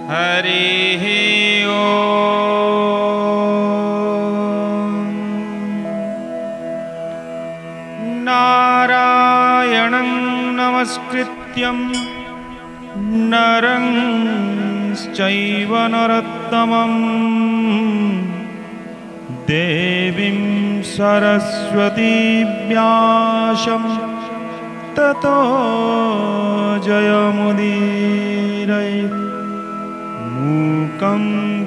हरिः ओम्। नारायणं नमस्कृत्यं नरं चैव नरोत्तमं देवीं सरस्वतीं व्यासं ततो जयमुदीरयेत्। मूकं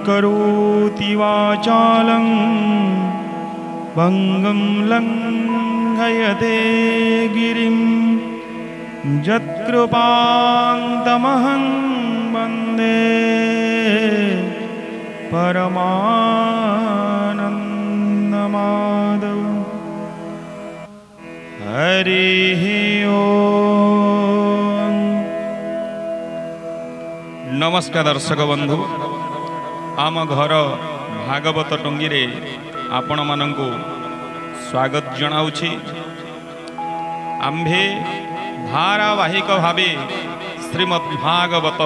करोति वाचालं भङ्गं लङ्घयते गिरिं यत्कृपान्तमहं वन्दे परमानन्दमाधवम्। हरिः ओम्। नमस्कार दर्शक बंधु, आम घर भागवत टंगी आपण मानंकु स्वागत जनाउछि। आम्भे धारावाहिक भावे श्रीमद्भागवत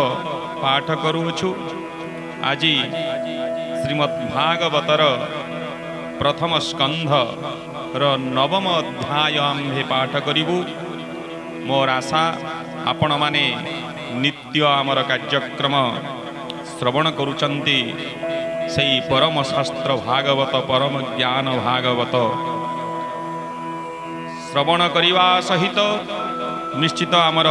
पाठ करूछु। आज श्रीमद्भागवतर प्रथम स्कंध नवम अध्याय आम्भे पाठ करूँ। मोर आशा आपण माने नित्य आमर कार्यक्रम श्रवण करुचंती से परम शास्त्र भागवत परम ज्ञान भागवत श्रवण करने सहित निश्चित आमर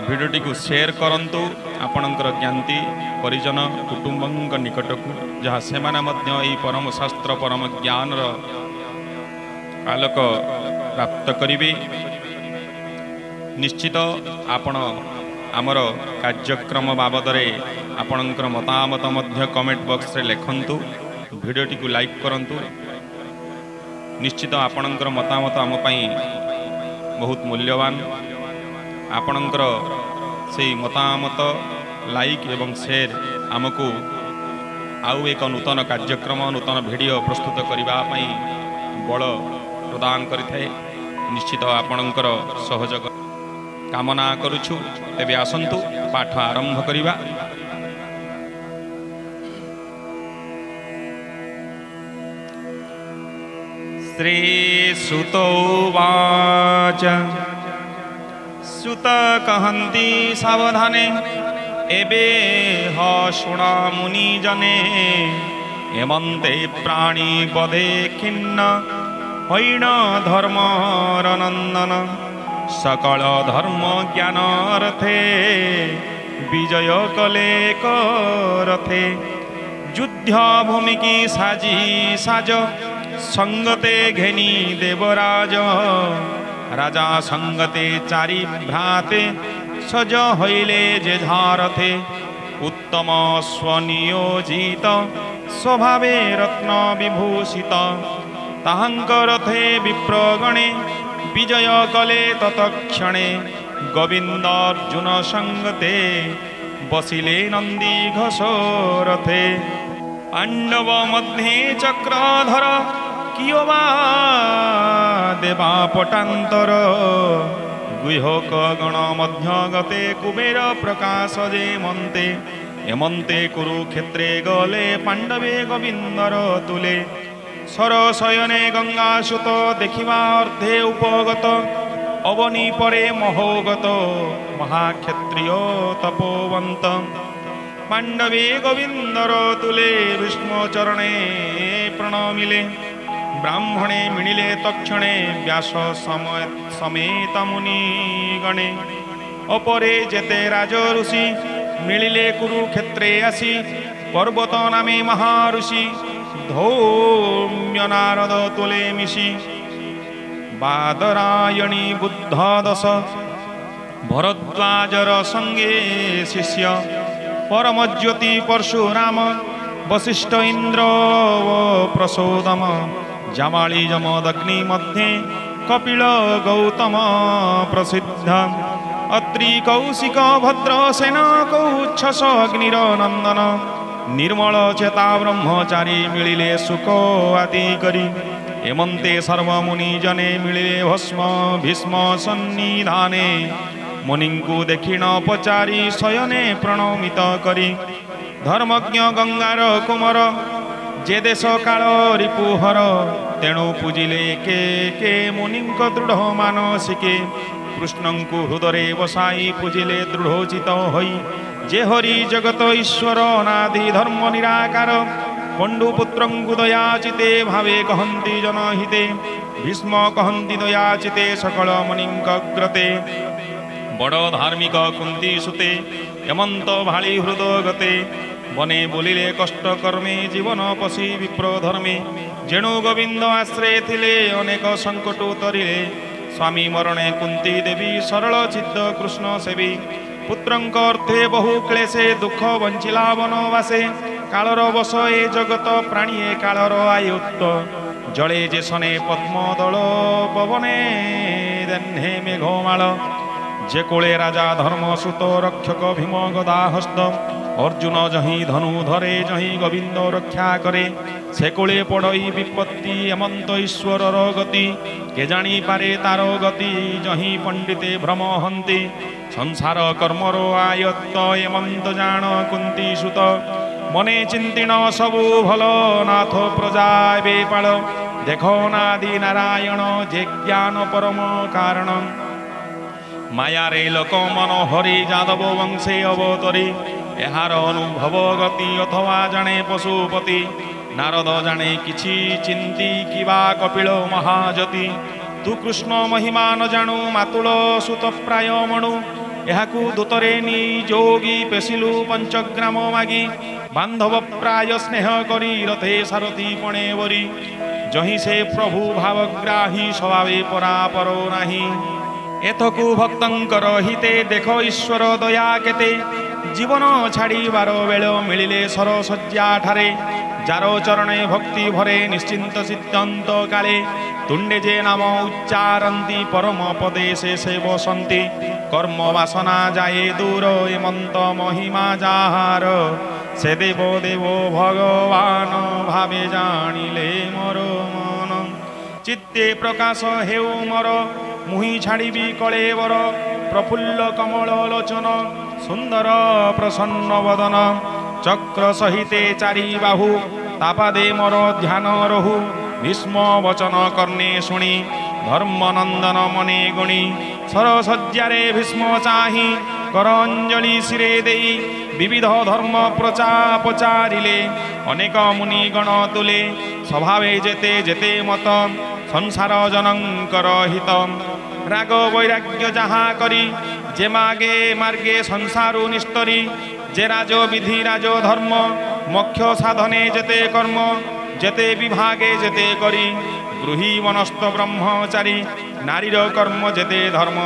भिडियोटी को शेयर करंतु आपणकर ज्ञाति परिजन कुटुंब निकट को जहाँ से परम शास्त्र परम ज्ञान आलोक प्राप्त करिवे। निश्चित आपण आमर कार्यक्रम बाबद आपणकर मतामत मध्य कमेंट बॉक्स रे लिखंतु, वीडियोटी को लाइक करंतु। निश्चित आपणकर मतामत आम पई बहुत मूल्यवान। आपणकर से मतामत लाइक एवं शेयर आमको आउ एक नूतन कार्यक्रम नूतन वीडियो प्रस्तुत करने बल प्रदान करिଥାଏ। निश्चित आपणकर सहयोग कामना करुछु। तेबे आसंतु पाठ आरंभ करिबा। श्री सुत उवाच। सुत कहन्ति सावधाने एबे ह शुणा मुनि जने हेमन्ते प्राणी बधे खिन्न होइन धर्मरनन्दन सकल धर्म ज्ञानार्थे विजय कले करथे युद्ध भूमि की साजी साज संगते घेनी देवराज राजा संगते चारि भ्राते सज हईले जे झारथे उत्तम स्वनियोजित स्वभावे रत्न विभूषित ताहंकरथे विप्रगणे विजय कले तत्क्षणे गोविंद अर्जुन संगते बसिले नंदी घोषरथे पांडव मध्ये चक्रधर कियोवा देवा पटांतर गुह्यक गण मध्य गते कुबेर प्रकाश जे मन्ते हेमन्ते कुरुक्षेत्रे गले पांडवे गोविंदर तुले सरशयने गंगासुत देखिवा अर्धे उपगत अवनी परे महोगत महाक्षत्रिय तपोवंत पांडवे गोविंदर तुले विष्णु चरणे प्रणमिले ब्राह्मणे मिलिले तक्षणे व्यास समेत मुनि गणे अपरे जेते राज ऋषि मिलिले कुरुक्षेत्रे आसी पर्वत नामे महाऋषि धौम्य नारद तुले मिशी बादरायणी बुद्ध दश भरद्वाजर संगे शिष्य परमज्योति परशुराम वशिष्ठ इंद्र प्रसोदम जामाली जमदग्नि मध्ये कपिल गौतम प्रसिद्ध अत्रि कौशिक भद्रसेन कौच्छस अग्निरनंदन निर्मल चेता ब्रह्मचारी मिलिले सुख आदि करी हेमंते सर्वमुनि जने मिलिले भस्म भीष्म सन्निधाने मुनिंकु देखिण पचारि शयने प्रणमित करी धर्मज्ञ गंगार कुमर जे देश काल रिपुहर तेणु पूजिले के मुनिंक दृढ़ मानसिके कृष्णंकु हृदय बसाई पूजिले दृढ़ोचित होई जे हरि जगत ईश्वर अनादि धर्म निराकार पंडुपुत्रंकु दयाचिते भावे कहन्ति जनहिते भीष्म कहन्ति दयाचिते सकल मुनिंकग्रते बड़ धार्मिक कुंती सुते हेमंत भाली हृदगते बने बोलिले कष्ट कर्मे जीवन पशी विप्र धर्मे जेणु गोविंद आश्रय थिले अनेक संकट तरिले स्वामी मरणे कुंती देवी सरल चित्त कृष्ण सेवी पुत्रंक अर्थे बहु क्लेशे दुख बंचिला वनवासे कालर बस ए जगत प्राणीए कालर आयुक्त जले जे सने पद्मदल पवने देह्ने मेघमाल जे कोले राजा धर्म सुत रक्षक भीम गदा हस्त अर्जुन जही धनु धरे जही गोविंद रक्षा करे से कोले पड़ई विपत्ति हेमंत ईश्वर गति के जानी पारे तार गति जही पंडिते भ्रम हंती संसार कर्मर आयत्त हेमंत जान कुंती सुत मने चिंतिण सबु भल नाथ प्रजा बेपाल देखो नादि नारायण जे ज्ञान परम कारण मायारे लोक मन हरि जादव वंशे अवतरी एहार अनुभव गति अथवा जाने पशुपति नारद जाने किछि चिंती किबा कपिल महाजति तू कृष्ण महिमा न जाणु मातुल सुत प्राय मणु एहाकु दूतरे नी जोगी पेशिलु पंचग्राम मागी बांधव प्राय स्नेह करी रथे सारथी पणे वरी जही से प्रभु भावग्राही स्वभावे परापर नाही एथकु भक्तंकर हिते देख ईश्वर दया केते जीवन छाड़ी बार बेल मिलिले सरसज्जा ठारे जारो चरणे भक्ति भरे निश्चिंत सिद्धांत काले तुंडे जे नाम उच्चारंती परम पदे से बसंती कर्म वासना जाए दूर हेमंत महिमा जाहार से देव देव भगवान भावे जानिले मोर मन चित्ते प्रकाश हेउ मोर मुहि छाड़ी कलेवर प्रफुल्ल कमल लोचन सुंदर प्रसन्न वदन चक्र सहिते चारि बाहु तापादे मोर ध्यान रहु भीष्म वचन कर्णे शुणी धर्मनंदन मने गुणी सरसज्जारे भीष्म चाहि करंजलि शिरे देई विविध धर्म पचारिले अनेक मुनिगण तुले स्वभावे जेते जेते मत संसार जनंकर हित राग वैराग्य जहाँ करी जे मागे मार्गे संसारु निस्तरी जे राज विधि राज धर्म मोक्ष साधने जेते कर्म जेते विभागे जेते करी गृही वनस्थ ब्रह्मचारी नारीर कर्म जेते धर्म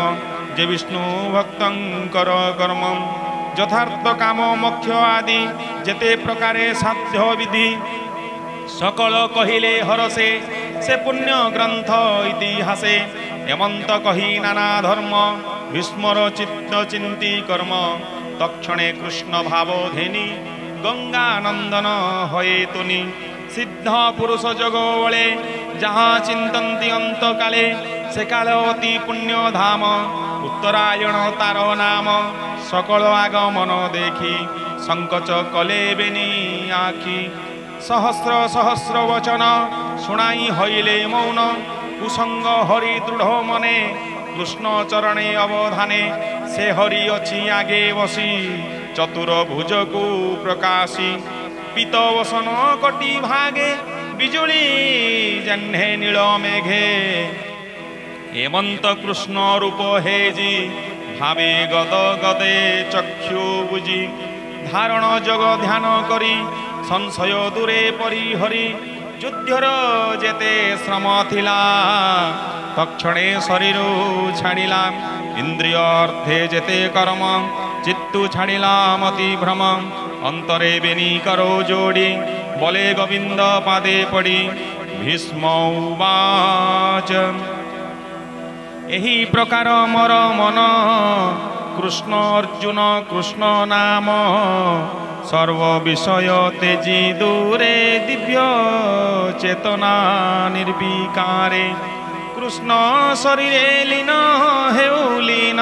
जे विष्णु भक्तंकर कर्म यथार्थ काम मोक्ष आदि जेते प्रकारे साध्य विधि सकल कहिले हरसे से पुण्य ग्रंथ इतिहासे हेमंत कही नाना धर्म भीष्मर चित्त चिंती कर्म तक्षणे कृष्ण भाव धेनी गंगा नंदन हये तुनि सिद्ध पुरुष जग बले जहाँ चिंतन्ति अंत काले से काल अति पुण्य धाम उत्तरायण तार नाम सकल आगमन देखी संकोच कले बेनी आखी सहस्र सहस्र वचन शुणाई हईले मौन कुसंग हरि दृढ़ मने कृष्ण चरणे अवधाने से हरि अच्छी आगे बसी चतुर्भुज को प्रकाशी पीत वसन कटी भागे बिजुली जह्ने नील मेघे हेमंत कृष्ण रूप हेजी भावे गद गदे चक्षु बुझी धारण जग ध्यान करी संशय दूरे परिहरी युद्धर जेते श्रम थिला तक्षणे शरीर छाड़िला इंद्रिय अर्थे जेते कर्म चित्तु छाड़िला मति भ्रम अंतरे बेनी करो जोड़ी बोले गोविंद पादे पड़ी भीष्म उवाच एही प्रकार मोर मन कृष्ण अर्जुन कृष्ण नाम सर्व विषय तेजी दूरे दिव्य चेतना निर्विकारे কৃষ্ণ শরীরে লীন হেউ লীন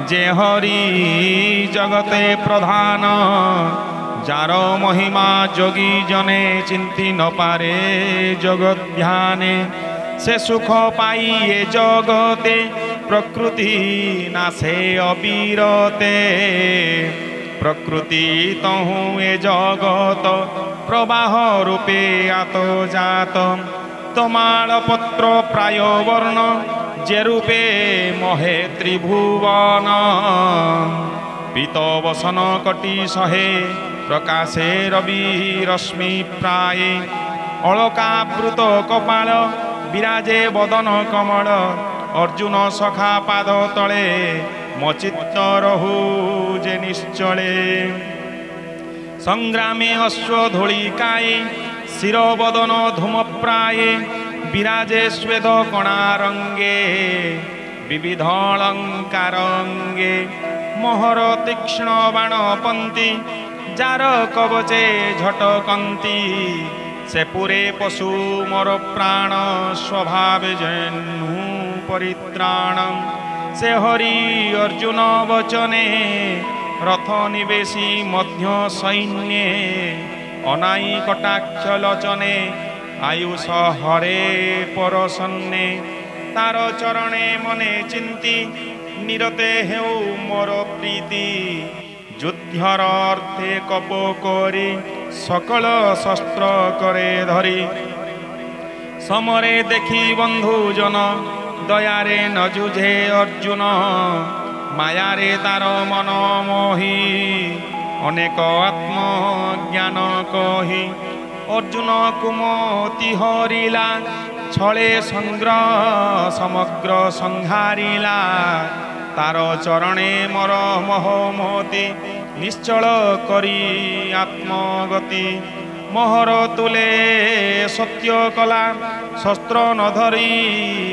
যে হরি জগতে প্রধান যার মহিমা যোগী জনে চিন্তি ন পারে জগৎ ধ্যানে সে সুখ পাই এ জগতে প্রকৃতি নাশে অবিরতে প্রকৃতি তহু এ জগত প্রবাহ রূপে আত জাত তমাল পত্র প্রায় বর্ণ যে রূপে মহে ত্রিভুবন পীত বসন কটি সহে প্রকাশে রবি রশ্মি প্রায় অলকাবৃত কপাল বিরাজে বদন কমল অর্জুন সখা পাদ তলে মচিত্ত রহু যে নিশ্চলে সংগ্রামে অশ্ব ধূলিকায়ে শিরবদন ধূমপ্রায়ে বিরাজে শ্বেত কণারঙ্গে বিবিধ অলঙ্কারঙ্গে মোহর তীক্ষ্ণ বাণপন্থী যার কবচে ঝটকন্তি সে পুরে পশু মোর প্রাণ স্বভাবে জেনু পরিত্রাণ সে হরি অর্জুন বচনে রথ নিবেশী মধ্য সৈন্যে অনাই কটাক্ষ লোচনে আয়ুষ হরে পরসন্নে তার চরণে মনে চিন্তি নিরতে হেউ মোর প্রীতি যুদ্ধর অর্থে কপ করি সকল শস্ত্র করে ধরি সমরে দেখি বন্ধুজন দয়ারে ন যুঝে অর্জুন মায়ারে তার মন মোহি অনেক আত্মজ্ঞান কহি অর্জুন কুমতি হরিলা ছলে সংগ্রহ সমগ্র সংহারিলা তার চরণে মর মোহমতি নিশ্চল করি আত্মগতি মোহর তুলে সত্য কলা শস্ত্র ন ধরি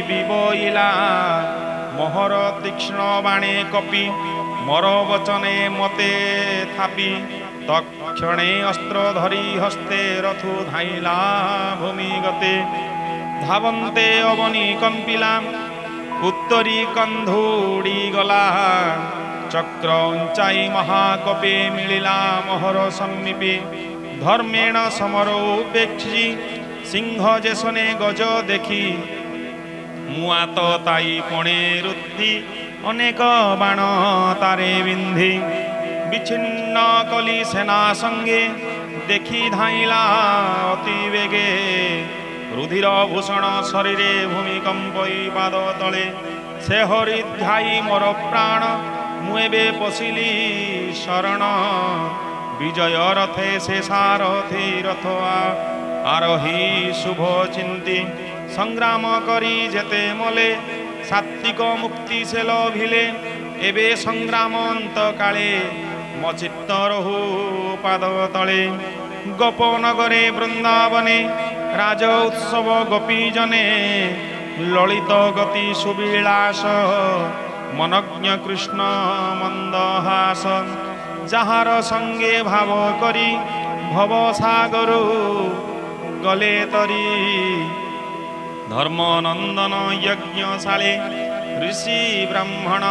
বিবইলা মোহর তীক্ষ্ণ বাণে কপি মর বচনে মতে থাপি তক্ষণে অস্ত্র ধরি হস্তে রথু ধাইলা ভূমিগতে ধাবন্তে অবনি কম্পিলা উত্তরী কন্ধুড়ি গলা চক্র উঞ্চাই মহাকপে মিলিলা মোহর সমীপে ধর্মেণ সমর উপেক্ষি সিংহ যেসনে গজ দেখি মুয়াত তাই পণে রুদ্ধি অনেক বাণ তারে বিন্ধি বিচ্ছিন্ন কলি সেনা সঙ্গে দেখি ধাইলা অতি বেগে রুধির ভূষণ শরীরে ভূমিকম্পই পাদ তলে সে হরিধ্যায়ী মোর প্রাণ মু এবে পশিলি শরণ বিজয় রথে সে সারথি রথ আরোহী শুভ চিন্তি সংগ্রাম করি যেতে মলে সাত্বিক মুক্তি সে লভিলে এবে সংগ্রাম অন্তকালে মচিত্ত রহু পাদ তলে গোপনগরে বৃন্দাবনে রাজ উৎসব গোপীজনে ললিত গতি সুবিলাস মনজ্ঞ কৃষ্ণ মন্দহাস যাহার সঙ্গে ভাব করি ভব সাগরু গলে তরি ধর্মনন্দন যজ্ঞশালে ঋষি ব্রাহ্মণ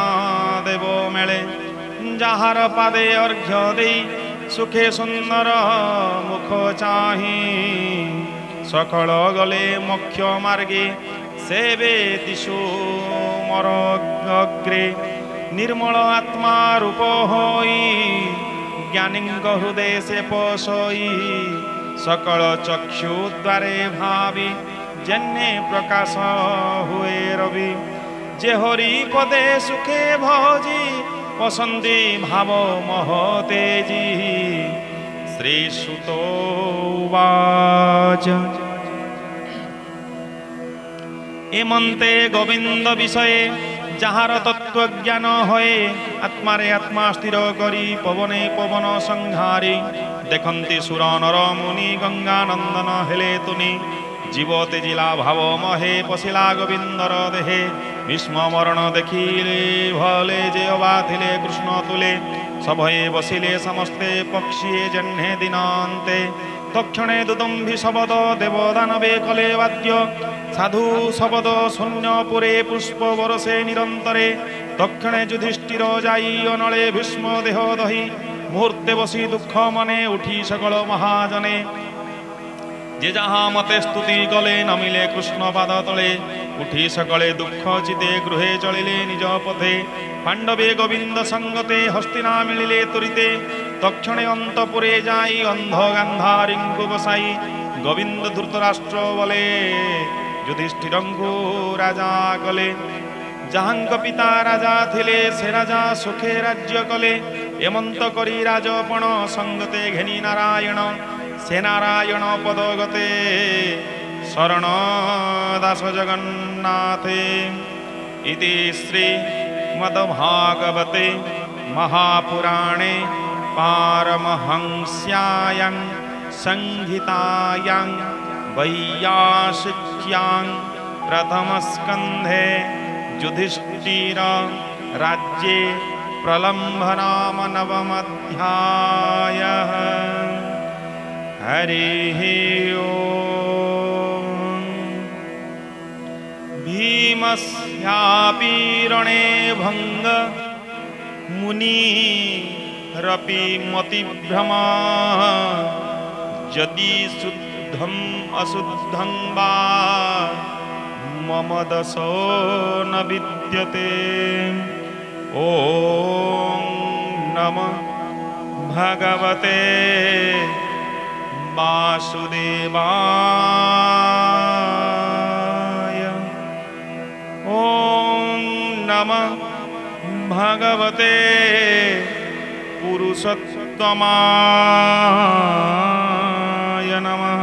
দেব মেলে যাহার পাদে অর্ঘ্য দেই সুখে সুন্দর মুখ চাহি সকল গলে মোক্ষ মার্গে সেবে দিশু মর অগ্রে निर्मल आत्मा रूप होई ज्ञानींग हृदय से पोषई सकल चक्षु द्वारे भावी जन्ने प्रकाश हुए रवि जे हरि पदे सुखे भोजी पसंदी भाव महतेजी श्री सुतोवाच एमंते गोविंद विषये যাহার তত্ত্বজ্ঞান হয়ে আত্মারে আত্মা স্থির করি পবনে পবন সংহারি দেখন্তি সুর নর মুনি গঙ্গা নন্দন হেলে তুনি জীব তেজিলা ভাব মহে পশিলা গোবিন্দর দেহে भीष्म मरण देखिले भले जे अबाधिले कृष्ण तुले सभये बसिले समस्ते पक्षी जह्ने दिनान्ते तक्षणे दुदम्भि शबद देवदानवे कले वाद्य साधु शबद शून्यपुरे पुष्प बरसे निरन्तरे तक्षणे युधिष्ठिर जाई अनले भीष्म देह दही मुहूर्ते बसी दुख मने उठी सकल महाजने जे जहाँ मते स्तुति कले नमिले कृष्ण पाद तले उठी सकले दुख चिते गृहे चलिले निज पथे पांडवे गोविंद संगते हस्तिना मिलिले तुरिते तक्षणे अंतपुरे जाई अंध गांधारींकु बसाई गोविंद धृतराष्ट्र बले युधिष्ठिरंकु राजा कले जहांक पिता राजा थिले से राजा सुखे राज्य कले एमंत करी राजपण संगते घेनी नारायण से नारायण पदगते शरण दास जगन्नाथे इति श्री मद्भागवते महापुराणे पारमहंस्यां संहितायां वैयासिक्यां प्रथमस्कन्धे युधिष्ठिर राज्ये प्रलम्भनाम नवमध्यायः। हरिः ओम्। भीमस्यापि रणे भंग मुनिरपि मतिभ्रमा यदि शुद्धम् अशुद्धं वा मम दशो न विद्यते। ॐ नमः भगवते वासुदेवाय। ॐ नमः भगवते पुरुषोत्तमाय नमः।